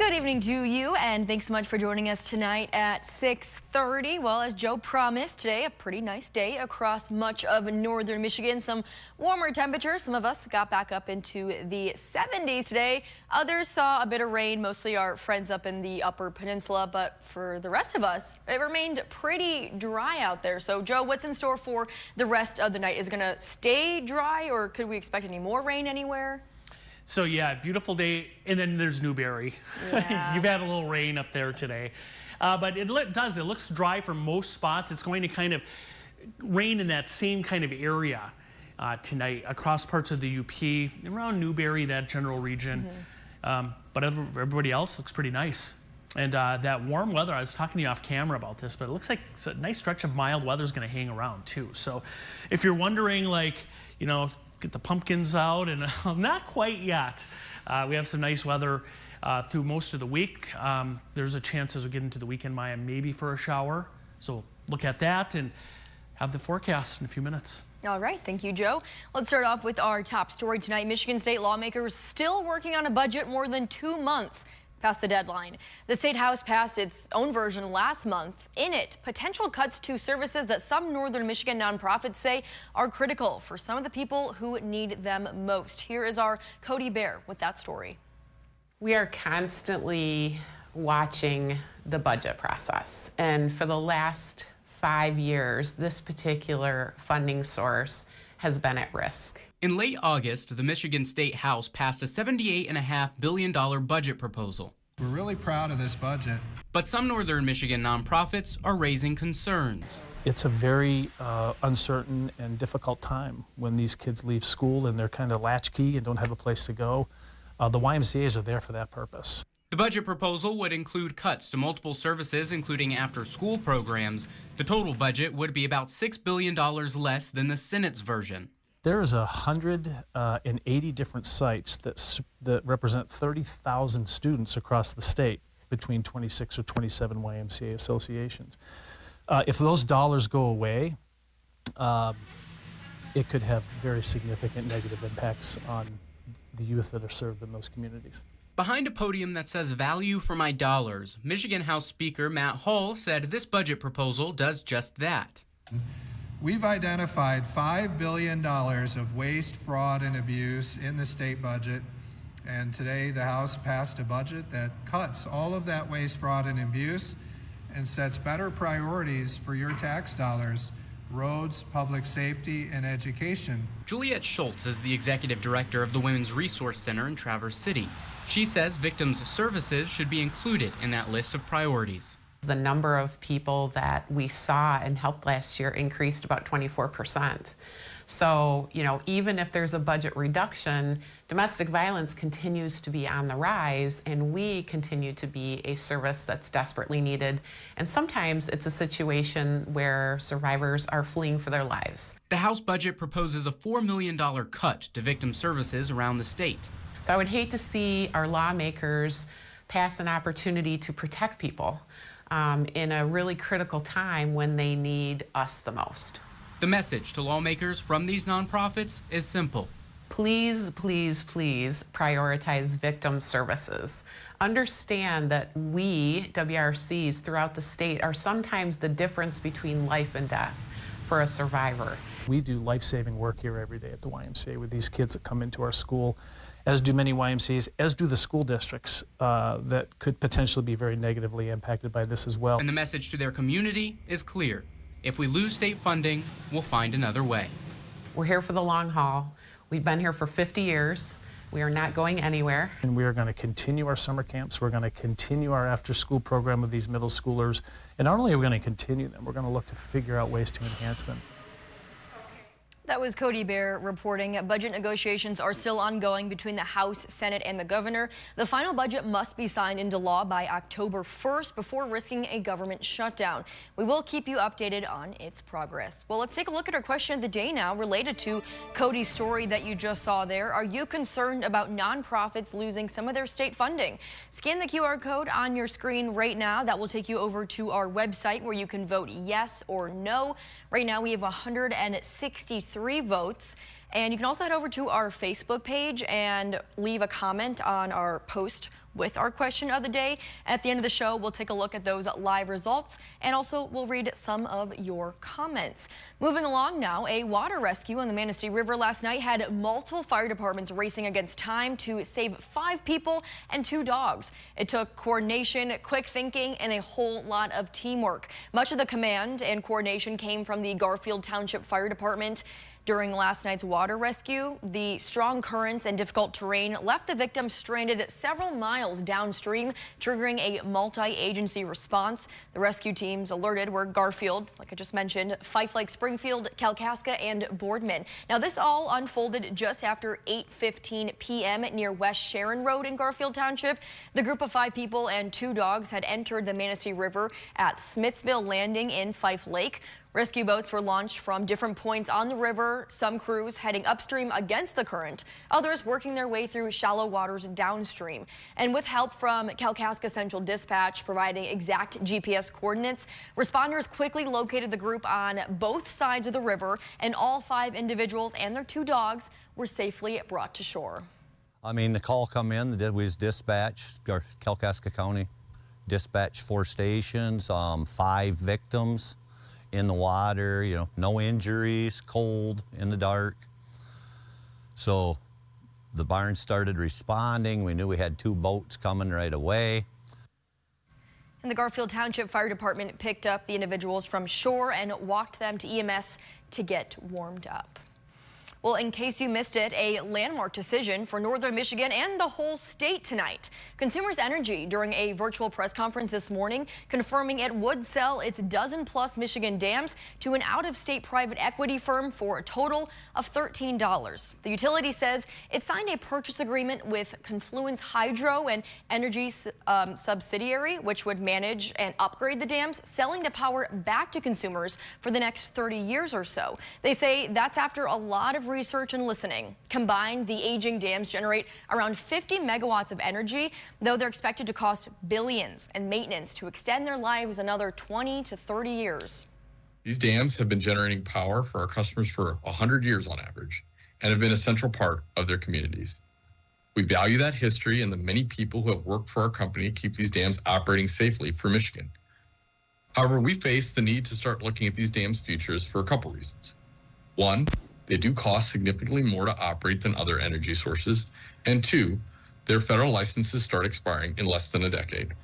Good evening to you, and thanks so much for joining us tonight at 6:30. Well, as Joe promised, today a pretty nice day across much of northern Michigan. Some warmer temperatures. Some of us got back up into the 70s today. Others saw a bit of rain, mostly our friends up in the upper peninsula. But for the rest of us, it remained pretty dry out there. So, Joe, what's in store for the rest of the night? Is it going to stay dry, or could we expect any more rain anywhere? So yeah, beautiful day, and then there's Newberry. Yeah. You've had a little rain up there today. But it looks dry for most spots. It's going to kind of rain in that same kind of area tonight across parts of the UP, around Newberry, that general region. But everybody else looks pretty nice. And that warm weather, I was talking to you off camera about this, but it looks like it's a nice stretch of mild weather is going to hang around too. So if you're wondering, like, you know, get the pumpkins out, and not quite yet. We have some nice weather through most of the week. There's a chance as we get into the weekend, Maya, maybe for a shower. So look at that and have the forecast in a few minutes. All right, thank you, Joe. Let's start off with our top story tonight. Michigan state lawmakers still working on a budget more than 2 months past the deadline. The state house passed its own version last month. In it, potential cuts to services that some northern Michigan nonprofits say are critical for some of the people who need them most. Here is our Cody Bear with that story. We are constantly watching the budget process, and for the last 5 years, this particular funding source has been at risk. In late August, the Michigan State House passed a $78.5 billion budget proposal. We're really proud of this budget. But some northern Michigan nonprofits are raising concerns. It's a very uncertain and difficult time when these kids leave school and they're kind of latchkey and don't have a place to go. The YMCAs are there for that purpose. The budget proposal would include cuts to multiple services, including after-school programs. The total budget would be about $6 billion less than the Senate's version. There is 180 different sites that represent 30,000 students across the state between 26 or 27 YMCA associations. If those dollars go away, it could have very significant negative impacts on the youth that are served in those communities. Behind a podium that says "Value for my dollars," Michigan House Speaker Matt Hull said this budget proposal does just that. We've identified $5 billion of waste, fraud, and abuse in the state budget, and today the House passed a budget that cuts all of that waste, fraud, and abuse and sets better priorities for your tax dollars: roads, public safety, and education. Juliet Schultz is the executive director of the Women's Resource Center in Traverse City. She says victims' services should be included in that list of priorities. The number of people that we saw and helped last year increased about 24%. So, you know, even if there's a budget reduction, domestic violence continues to be on the rise, and we continue to be a service that's desperately needed. And sometimes it's a situation where survivors are fleeing for their lives. The House budget proposes a $4 million cut to victim services around the state. So I would hate to see our lawmakers pass an opportunity to protect people in a really critical time when they need us the most. The message to lawmakers from these nonprofits is simple. Please, please, please prioritize victim services. Understand that we, WRCs throughout the state, are sometimes the difference between life and death for a survivor. We do life-saving work here every day at the YMCA with these kids that come into our school, as do many YMCAs, as do the school districts that could potentially be very negatively impacted by this as well. And the message to their community is clear. If we lose state funding, we'll find another way. We're here for the long haul. We've been here for 50 years. We are not going anywhere. And we are going to continue our summer camps. We're going to continue our after-school program with these middle schoolers. And not only are we going to continue them, we're going to look to figure out ways to enhance them. That was Cody Bear reporting. Budget negotiations are still ongoing between the House, Senate, and the governor. The final budget must be signed into law by October 1st before risking a government shutdown. We will keep you updated on its progress. Well, let's take a look at our question of the day now related to Cody's story that you just saw there. Are you concerned about nonprofits losing some of their state funding? Scan the QR code on your screen right now. That will take you over to our website where you can vote yes or no. Right now we have 163 votes, and you can also head over to our Facebook page and leave a comment on our post with our question of the day. At the end of the show, we'll take a look at those live results and also we'll read some of your comments. Moving along now, a water rescue on the Manistee River last night had multiple fire departments racing against time to save 5 people and 2 dogs. It took coordination, quick thinking, and a whole lot of teamwork. Much of the command and coordination came from the Garfield Township Fire Department. During last night's water rescue, the strong currents and difficult terrain left the victim stranded several miles downstream, triggering a multi-agency response. The rescue teams alerted were Garfield, like I just mentioned, Fife Lake, Springfield, Kalkaska, and Boardman. Now, this all unfolded just after 8:15 p.m. near West Sharon Road in Garfield Township. The group of 5 people and 2 dogs had entered the Manistee River at Smithville Landing in Fife Lake. Rescue boats were launched from different points on the river, some crews heading upstream against the current, others working their way through shallow waters downstream. And with help from Kalkaska Central Dispatch providing exact GPS coordinates, responders quickly located the group on both sides of the river, and all 5 individuals and their 2 dogs were safely brought to shore. I mean, the call come in, we was dispatched, Kalkaska County, dispatched 4 stations, 5 victims in the water, you know, no injuries, cold, in the dark. So the barn started responding. We knew we had 2 boats coming right away. And the Garfield Township Fire Department picked up the individuals from shore and walked them to EMS to get warmed up. Well, in case you missed it, a landmark decision for northern Michigan and the whole state tonight. Consumers Energy, during a virtual press conference this morning, confirming it would sell its dozen-plus Michigan dams to an out-of-state private equity firm for a total of $13. The utility says it signed a purchase agreement with Confluence Hydro, an energy subsidiary, which would manage and upgrade the dams, selling the power back to consumers for the next 30 years or so. They say that's after a lot of research and listening. Combined, the aging dams generate around 50 megawatts of energy, though they're expected to cost billions in maintenance to extend their lives another 20 to 30 years. These dams have been generating power for our customers for 100 years on average and have been a central part of their communities. We value that history and the many people who have worked for our company to keep these dams operating safely for Michigan. However, we face the need to start looking at these dams' futures for a couple reasons. One, they do cost significantly more to operate than other energy sources. And 2, their federal licenses start expiring in less than a decade.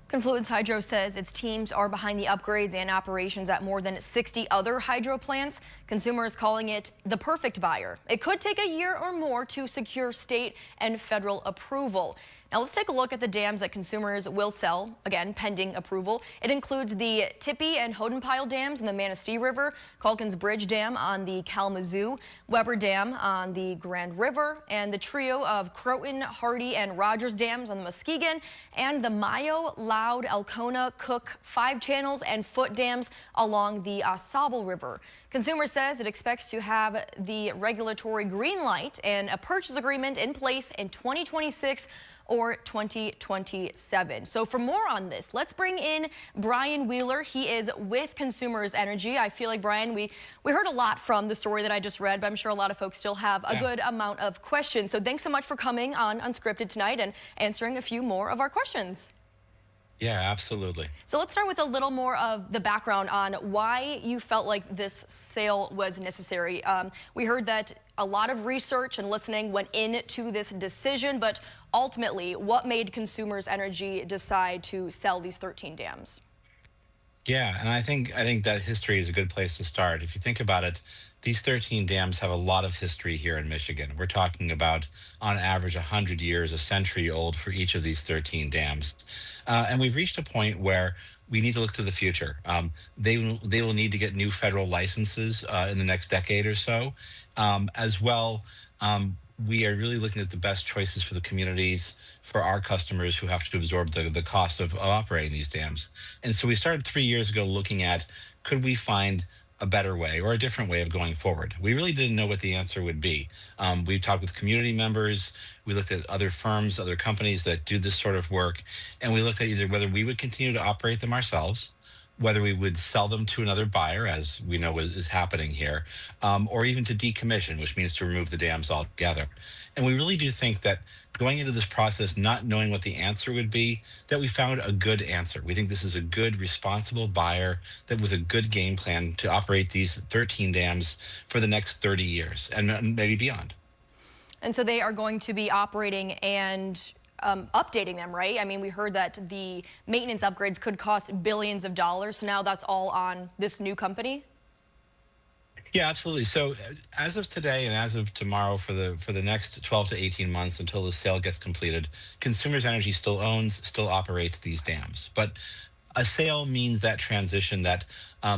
Confluence Hydro says its teams are behind the upgrades and operations at more than 60 other hydro plants. Consumers calling it the perfect buyer. It could take a year or more to secure state and federal approval. Now let's take a look at the dams that consumers will sell, again, pending approval. It includes the Tippy and Hodenpile dams in the Manistee River, Calkins Bridge Dam on the Kalamazoo, Weber Dam on the Grand River, and the trio of Croton, Hardy, and Rogers dams on the Muskegon, and the Mayo, Loud, Elkona, Cook, 5 Channels, and Foot dams along the Ausable River. Consumer says it expects to have the regulatory green light and a purchase agreement in place in 2026 or 2027. So for more on this, let's bring in Brian Wheeler. He is with Consumers Energy. I feel like, Brian, we heard a lot from the story that I just read, but I'm sure a lot of folks still have a good amount of questions. So thanks so much for coming on Unscripted tonight and answering a few more of our questions. Yeah, absolutely. So let's start with a little more of the background on why you felt like this sale was necessary. We heard that a lot of research and listening went into this decision, but ultimately, what made Consumers Energy decide to sell these 13 dams? Yeah, and I think that history is a good place to start. If you think about it, these 13 dams have a lot of history here in Michigan. We're talking about, on average, 100 years, a century old for each of these 13 dams. And we've reached a point where we need to look to the future. They will need to get new federal licenses in the next decade or so. As well, we are really looking at the best choices for the communities, for our customers who have to absorb the cost of operating these dams. And so we started 3 years ago looking at, could we find a better way or a different way of going forward? We really didn't know what the answer would be. We talked with community members, we looked at other firms, other companies that do this sort of work, and we looked at either whether we would continue to operate them ourselves, whether we would sell them to another buyer, as we know is happening here, or even to decommission, which means to remove the dams altogether. And we really do think that going into this process, not knowing what the answer would be, that we found a good answer. We think this is a good, responsible buyer that with a good game plan to operate these 13 dams for the next 30 years and maybe beyond. And so they are going to be operating and updating them, right? I mean, we heard that the maintenance upgrades could cost billions of dollars. So now that's all on this new company? Yeah, absolutely. So as of today and as of tomorrow for the next 12 to 18 months until the sale gets completed, Consumers Energy still owns, still operates these dams. But a sale means that transition that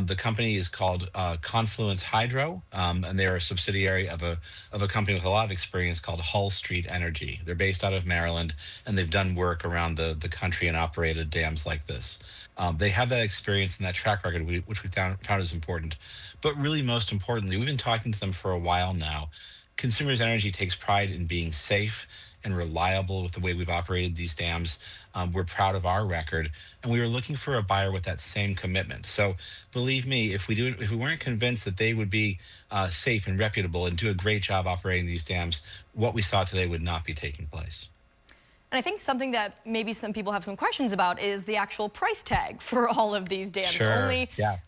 the company is called Confluence Hydro, and they're a subsidiary of a company with a lot of experience called Hull Street Energy. They're based out of Maryland, and they've done work around the country and operated dams like this. They have that experience and that track record, which we found is important. But really, most importantly, we've been talking to them for a while now. Consumers Energy takes pride in being safe and reliable with the way we've operated these dams. We're proud of our record, and we were looking for a buyer with that same commitment. So believe me, if we weren't convinced that they would be safe and reputable and do a great job operating these dams, what we saw today would not be taking place. And I think something that maybe some people have some questions about is the actual price tag for all of these dams. Sure.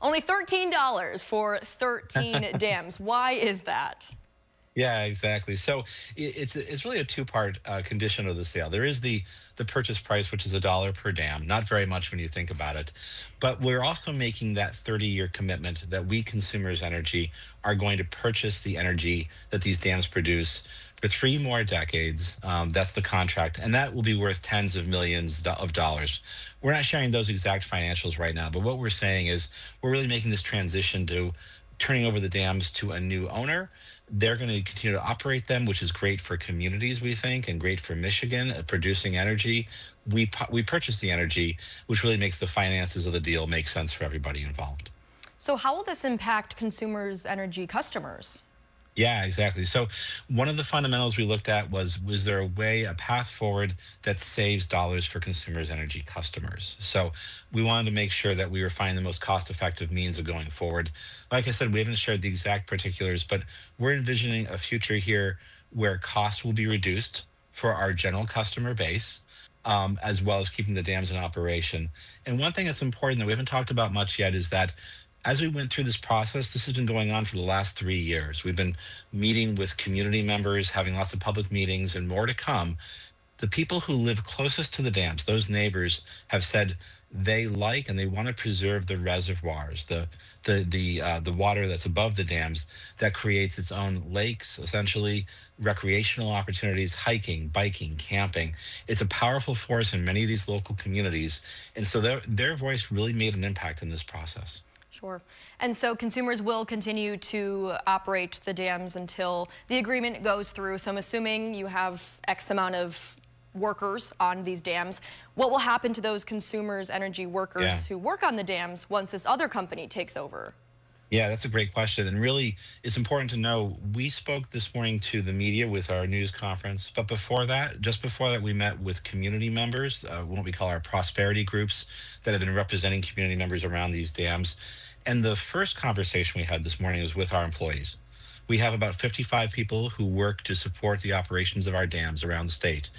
Only $13 for 13 dams. Why is that? Yeah, exactly. So it's really a two-part condition of the sale. There is the purchase price, which is $1 per dam, not very much when you think about it. But we're also making that 30-year commitment that we, Consumers Energy, are going to purchase the energy that these dams produce for 3 more decades. That's the contract, and that will be worth tens of millions of dollars. We're not sharing those exact financials right now, but what we're saying is we're really making this transition to turning over the dams to a new owner. They're going to continue to operate them, which is great for communities, we think, and great for Michigan producing energy. We purchase the energy, which really makes the finances of the deal make sense for everybody involved. So how will this impact Consumers Energy customers? Yeah, exactly. So one of the fundamentals we looked at was there a path forward that saves dollars for Consumers Energy customers? So we wanted to make sure that we were finding the most cost-effective means of going forward. Like I said, we haven't shared the exact particulars, but we're envisioning a future here where costs will be reduced for our general customer base, as well as keeping the dams in operation. And one thing that's important that we haven't talked about much yet is that as we went through this process, this has been going on for the last 3 years. We've been meeting with community members, having lots of public meetings, and more to come. The people who live closest to the dams, those neighbors, have said they like and they want to preserve the reservoirs, the water that's above the dams that creates its own lakes, essentially recreational opportunities, hiking, biking, camping. It's a powerful force in many of these local communities, and so their voice really made an impact in this process. Sure. And so consumers will continue to operate the dams until the agreement goes through. So I'm assuming you have X amount of workers on these dams. What will happen to those Consumers Energy workers who work on the dams once this other company takes over? Yeah, that's a great question. And really, it's important to know, we spoke this morning to the media with our news conference. But before that, just before that, we met with community members, what we call our prosperity groups that have been representing community members around these dams. And the first conversation we had this morning was with our employees. We have about 55 people who work to support the operations of our dams around the state.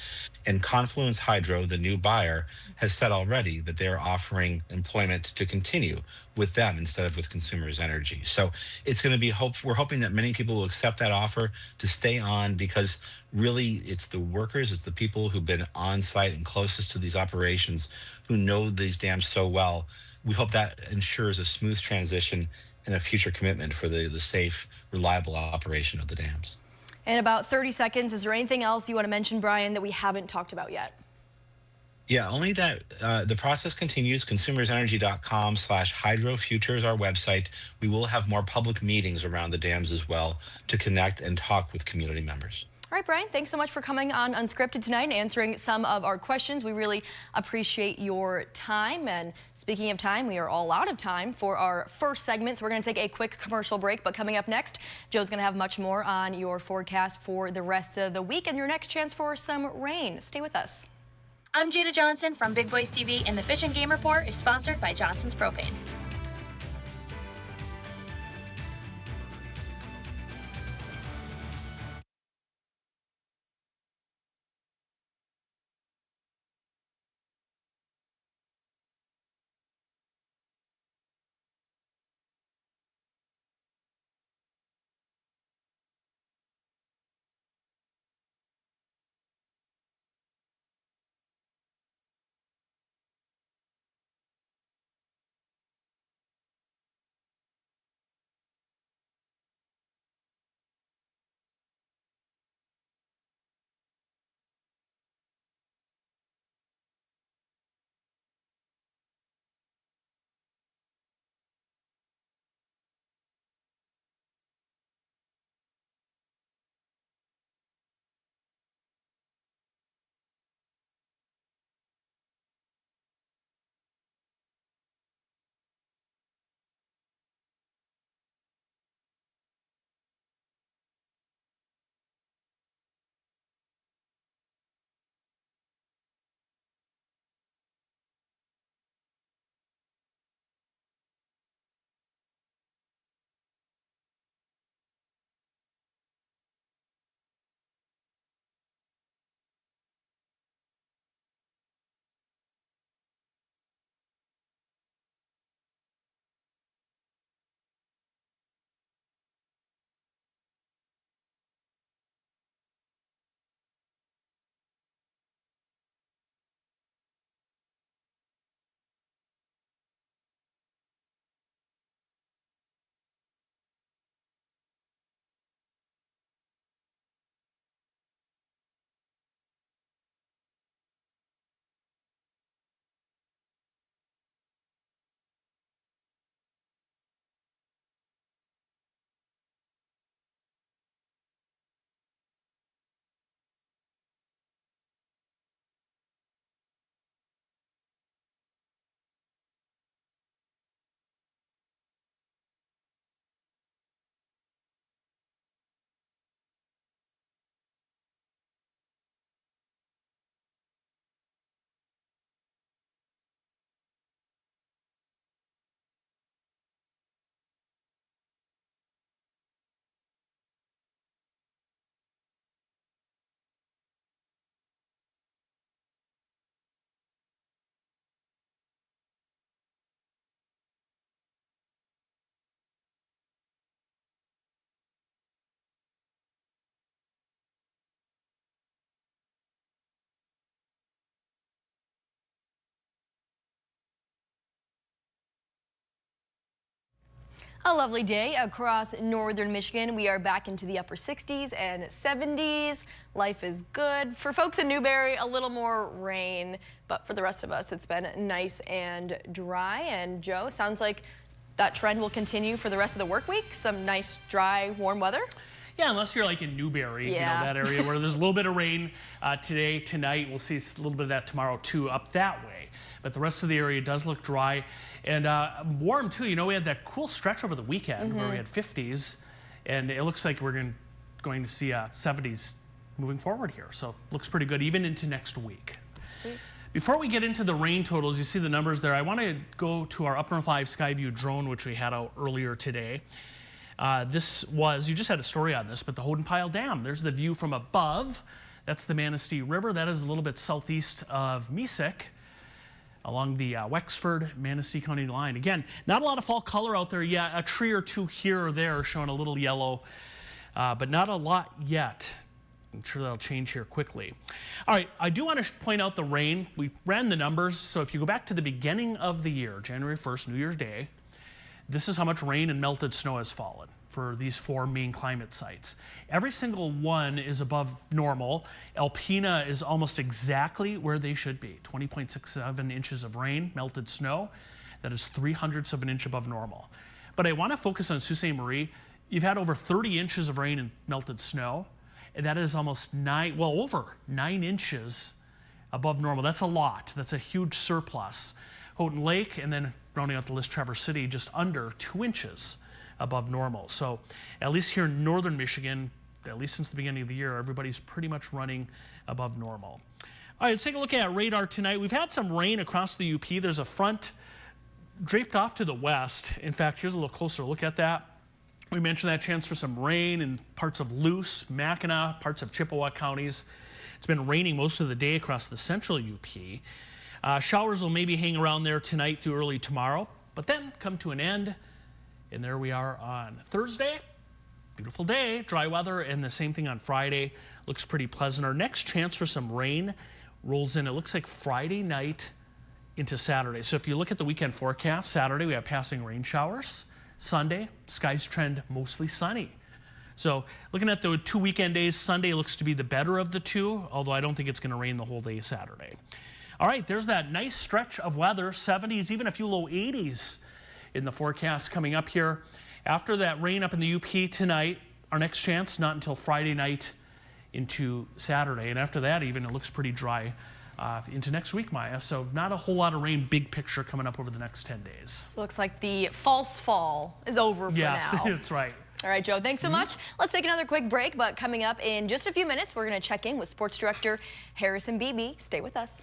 And Confluence Hydro, the new buyer, has said already that they're offering employment to continue with them instead of with Consumers Energy. So it's going to be we're hoping that many people will accept that offer to stay on, because really it's the workers, it's the people who've been on site and closest to these operations who know these dams so well. We hope that ensures a smooth transition and a future commitment for the safe, reliable operation of the dams. In about 30 seconds, is there anything else you want to mention, Brian, that we haven't talked about yet? Yeah, only that the process continues. consumersenergy.com/hydrofuture is our website. We will have more public meetings around the dams as well to connect and talk with community members. All right, Brian, thanks so much for coming on Unscripted tonight and answering some of our questions. We really appreciate your time. And speaking of time, we are all out of time for our first segment. So we're going to take a quick commercial break. But coming up next, Joe's going to have much more on your forecast for the rest of the week and your next chance for some rain. Stay with us. I'm Jada Johnson from Big Boys TV, and the Fish and Game Report is sponsored by Johnson's Propane. A lovely day across northern Michigan. We are back into the upper 60s and 70s. Life is good. For folks in Newberry, a little more rain, but for the rest of us, it's been nice and dry. And Joe, sounds like that trend will continue for the rest of the work week. Some nice, dry, warm weather. Yeah, unless you're like in Newberry, Yeah. you know, that area where there's a little bit of rain today, tonight. We'll see a little bit of that tomorrow too, up that way. But the rest of the area does look dry and warm too. You know, we had that cool stretch over the weekend where we had 50s, and it looks like we're going to see 70s moving forward here. So it looks pretty good even into next week. Sweet. Before we get into the rain totals, you see the numbers there. I want to go to our UpNorthLive Skyview drone, which we had out earlier today. You just had a story on this, but the Hodenpyle Dam, there's the view from above. That's the Manistee River. That is a little bit southeast of Mesek, along the Wexford, Manistee County line. Again, not a lot of fall color out there yet. A tree or two here or there showing a little yellow, but not a lot yet. I'm sure that'll change here quickly. All right, I do want to point out the rain. We ran the numbers, so if you go back to the beginning of the year, January 1st, New Year's Day, this is how much rain and melted snow has fallen for these 4 main climate sites. Every single one is above normal. Alpena is almost exactly where they should be. 20.67 inches of rain, melted snow. That is 3/100 of an inch above normal. But I want to focus on Sault Ste. Marie. You've had over 30 inches of rain and melted snow. And that is almost over 9 inches above normal. That's a lot. That's a huge surplus. Houghton Lake, and then rounding out the list, Traverse City, just under 2 inches above normal. So at least here in northern Michigan, at least since the beginning of the year, everybody's pretty much running above normal. All right, let's take a look at radar tonight. We've had some rain across the UP. There's a front draped off to the west. In fact, here's a little closer look at that. We mentioned that chance for some rain in parts of Luce, Mackinac, parts of Chippewa counties. It's been raining most of the day across the central UP. Showers will maybe hang around there tonight through early tomorrow, but then come to an end. And there we are on Thursday. Beautiful day, dry weather, and the same thing on Friday. Looks pretty pleasant. Our next chance for some rain rolls in, it looks like Friday night into Saturday. So if you look at the weekend forecast, Saturday we have passing rain showers. Sunday, skies trend mostly sunny. So looking at the 2 weekend days, Sunday looks to be the better of the two, although I don't think it's going to rain the whole day Saturday. All right, there's that nice stretch of weather, 70s, even a few low 80s in the forecast coming up here. After that rain up in the UP tonight, our next chance not until Friday night into Saturday. And after that, even, it looks pretty dry into next week, Maya. So not a whole lot of rain, big picture coming up over the next 10 days. Looks like the false fall is over for yes, now. That's right. All right, Joe, thanks so much. Let's take another quick break, but coming up in just a few minutes, we're going to check in with Sports Director Harrison Beebe. Stay with us.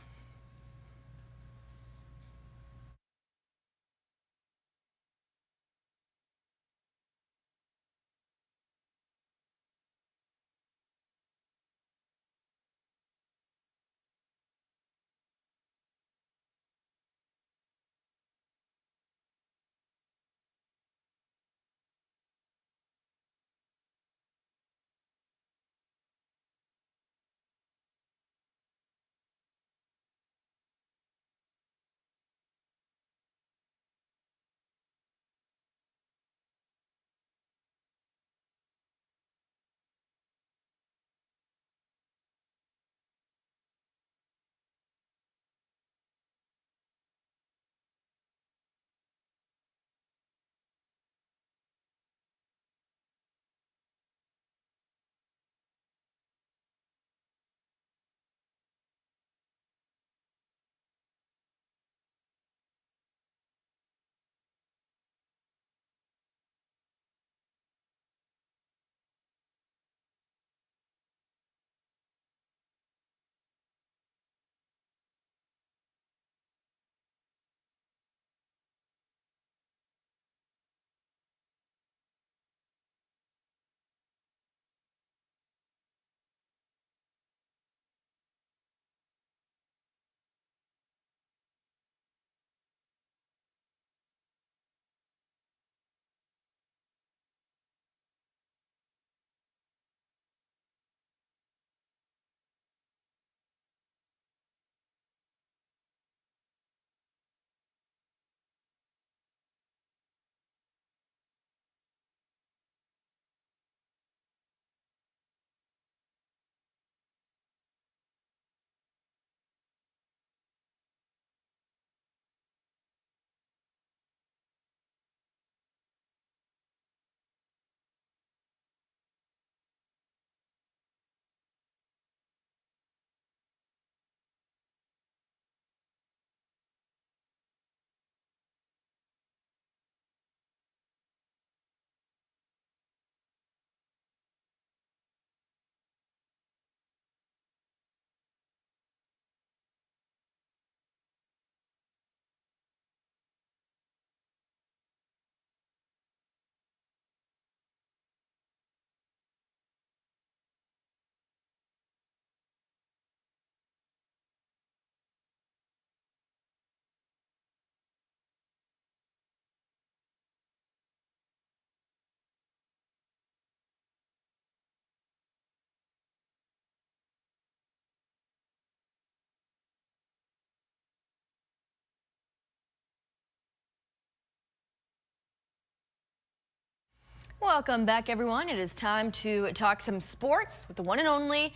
Welcome back, everyone. It is time to talk some sports with the one and only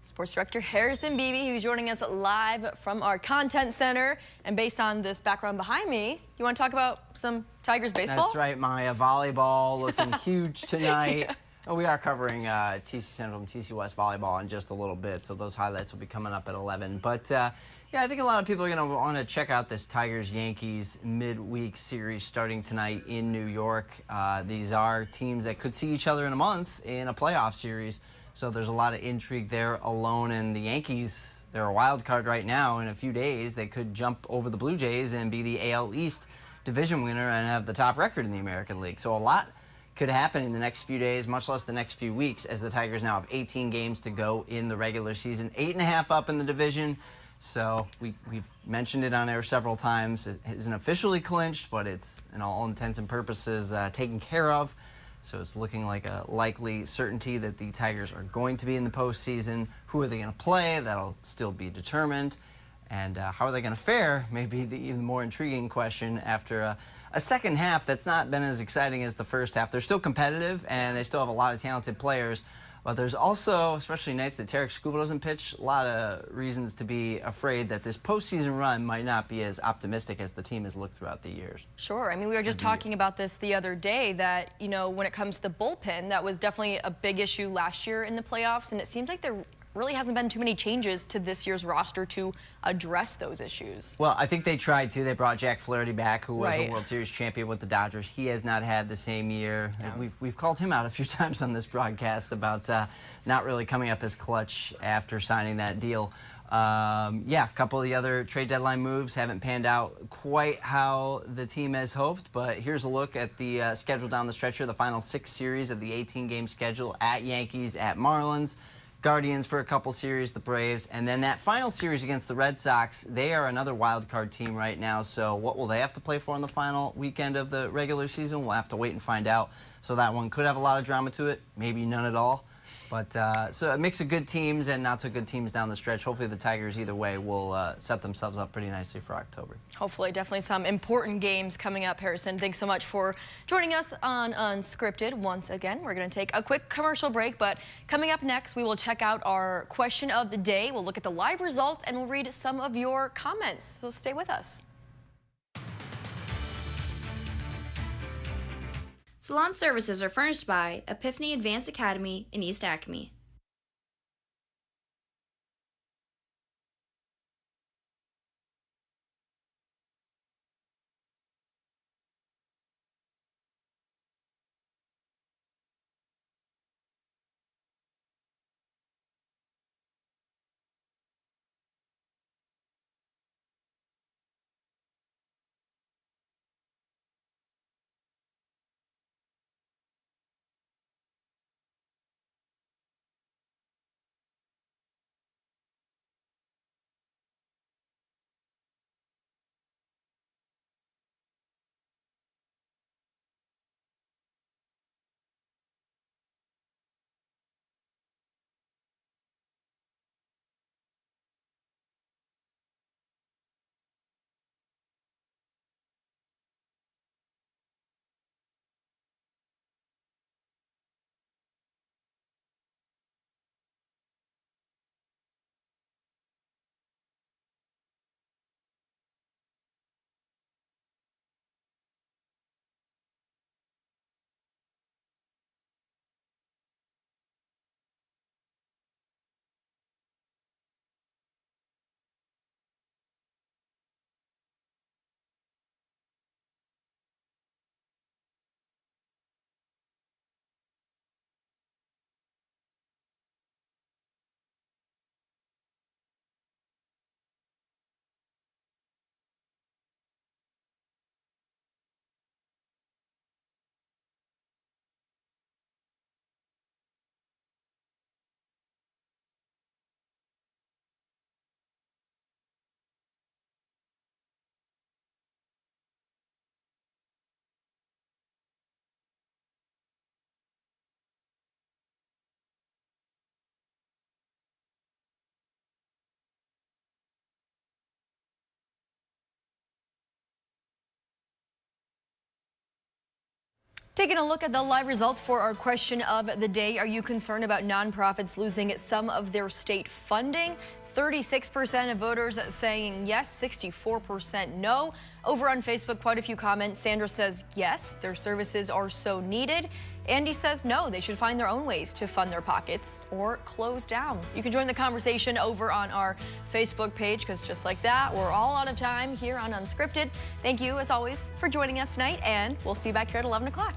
Sports Director Harrison Beebe, who's joining us live from our content center. And based on this background behind me, you want to talk about some Tigers baseball? That's right, Maya. Volleyball looking huge tonight. We are covering TC Central and TC West volleyball in just a little bit, so those highlights will be coming up at 11. But yeah, I think a lot of people are going to want to check out this Tigers-Yankees midweek series starting tonight in New York. These are teams that could see each other in a month in a playoff series, so there's a lot of intrigue there alone. And the Yankees, they're a wild card right now. In a few days, they could jump over the Blue Jays and be the AL East division winner and have the top record in the American League. So a lot could happen in the next few days, much less the next few weeks, as the Tigers now have 18 games to go in the regular season, 8.5 up in the division. So we've mentioned it on air several times. It isn't officially clinched, but it's, in all intents and purposes, taken care of. So it's looking like a likely certainty that the Tigers are going to be in the postseason. Who are they going to play? That'll still be determined. And how are they going to fare may be the even more intriguing question after a second half that's not been as exciting as the first half. They're still competitive, and they still have a lot of talented players. But there's also, especially nights that Tarek Skubal doesn't pitch, a lot of reasons to be afraid that this postseason run might not be as optimistic as the team has looked throughout the years. Sure. I mean, we were just talking about this the other day that, you know, when it comes to the bullpen, that was definitely a big issue last year in the playoffs, and it seems like there really hasn't been too many changes to this year's roster to address those issues. Well, I think they tried to. They brought Jack Flaherty back, who was Right. a World Series champion with the Dodgers. He has not had the same year. Yeah. We've called him out a few times on this broadcast about not really coming up as clutch after signing that deal. Yeah, a couple of the other trade deadline moves haven't panned out quite how the team has hoped, but here's a look at the schedule down the stretch here, the final 6 series of the 18-game schedule: at Yankees, at Marlins, Guardians for a couple series, the Braves, and then that final series against the Red Sox. They are another wild card team right now, so what will they have to play for on the final weekend of the regular season? We'll have to wait and find out. So that one could have a lot of drama to it, maybe none at all. But so a mix of good teams and not so good teams down the stretch. Hopefully the Tigers, either way, will set themselves up pretty nicely for October. Hopefully, definitely some important games coming up, Harrison. Thanks so much for joining us on Unscripted once again. We're going to take a quick commercial break, but coming up next, we will check out our question of the day. We'll look at the live results, and we'll read some of your comments. So stay with us. Salon services are furnished by Epiphany Advanced Academy in East Acme. Taking a look at the live results for our question of the day. Are you concerned about nonprofits losing some of their state funding? 36% of voters saying yes, 64% no. Over on Facebook, quite a few comments. Sandra says yes, their services are so needed. Andy says no, they should find their own ways to fund their pockets or close down. You can join the conversation over on our Facebook page, because just like that, we're all out of time here on Unscripted. Thank you, as always, for joining us tonight, and we'll see you back here at 11 o'clock.